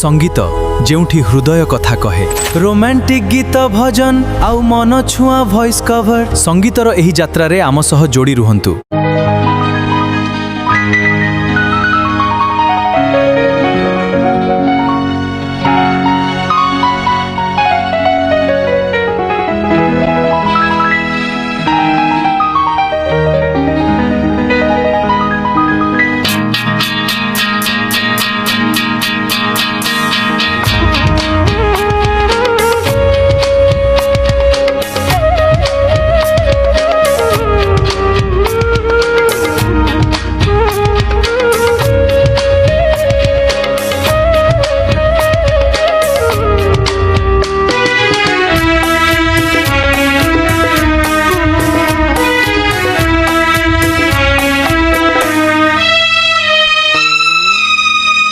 संगीत जेउठी हृदय कथा कहे। रोमांटिक गीत भजन आउ मन छुआ वॉइस कवर संगीतर एही यात्रा रे आम सह जोड़ी रुहंतु।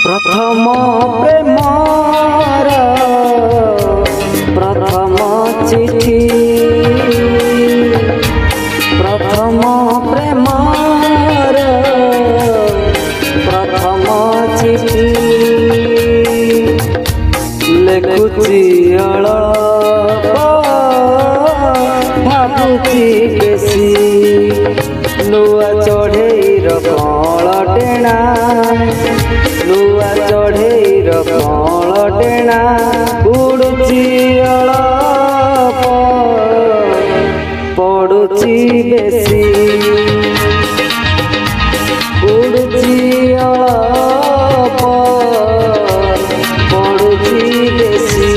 प्रथम प्रेमर प्रथम चिठी प्रथम प्रेमर प्रथम चिठी लेखुची अळप भाबुची बेसी नुआ चढ़ेर कळ टेणा नुआ चढ़ेर कळ टेणा उड़ुची अळप पड़ुची बेसी उड़ुची अळप पड़ुची बेसी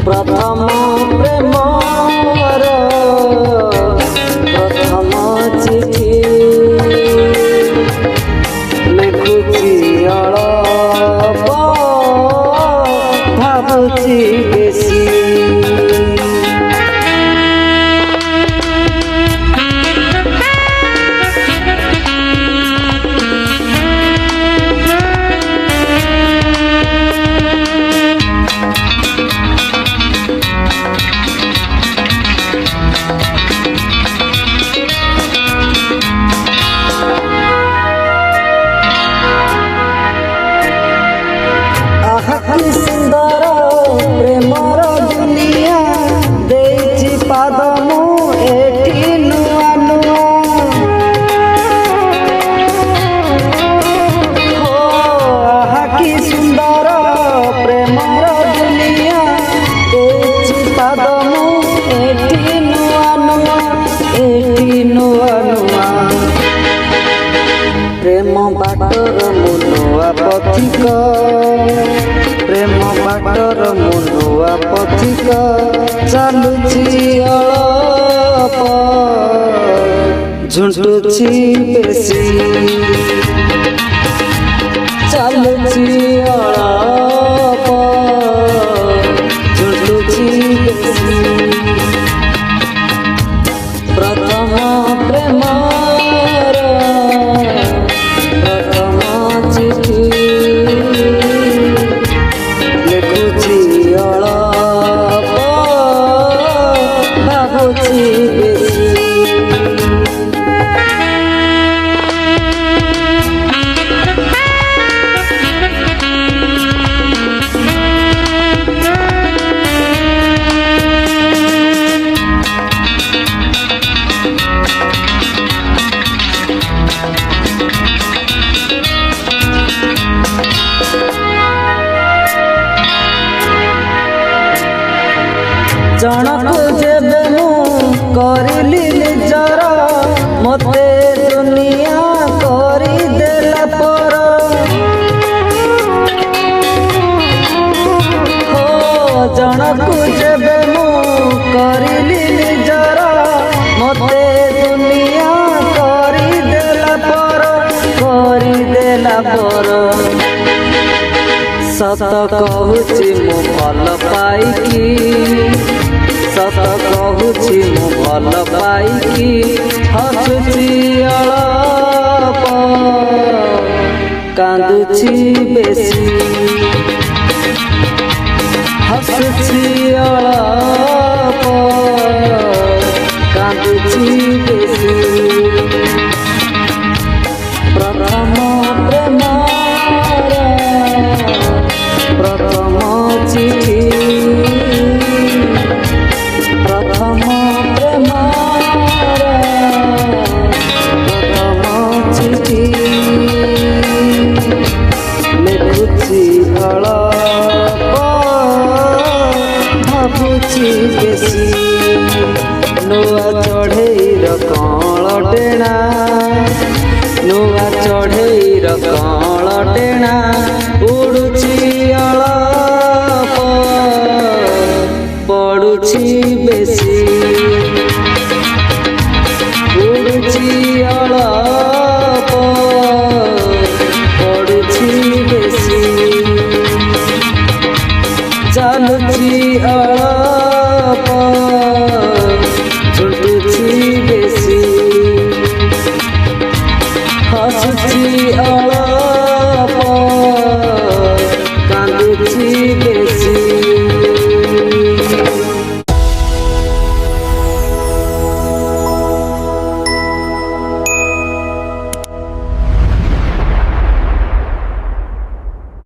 प्रथम प्रेमर प्रथम चिठी लेखुची अळप भाबुची बेसी। कि सुंदर प्रेमर दुनिया देछि पाद मु एठी नुआ नुआ हो आहा कि सुंदर प्रेमर दुनिया देछि पाद मु एठी नुआ नुआ एठी नुआ नुआ प्रेम बाटर मु नुआ पथिक प्रेम बाटर मुनुआ पथिक चालुची अळप झुंटुची बेसी चालुची अळप झुंटुची बेसी प्रथम प्रेमर प्रथम चिठी लेखुची अळप भाबुची बेसी। जनक जेबे मु करिली निजर मते दुनिया करी देला पर हो जनक जेबे मु करिली निजर मते दुनिया करी देला पर सत कहूची मु भल पाइकी सत कहूची मु भल पाइकी हसुची अळप कांदुची बेसी हसुची अळप कांदुची बेसी प्रथम प्रेमर କଅଁଳ ଟେଣା ଉଡୁଛି ଅଳପ ପଡୁଛି ବେଶୀ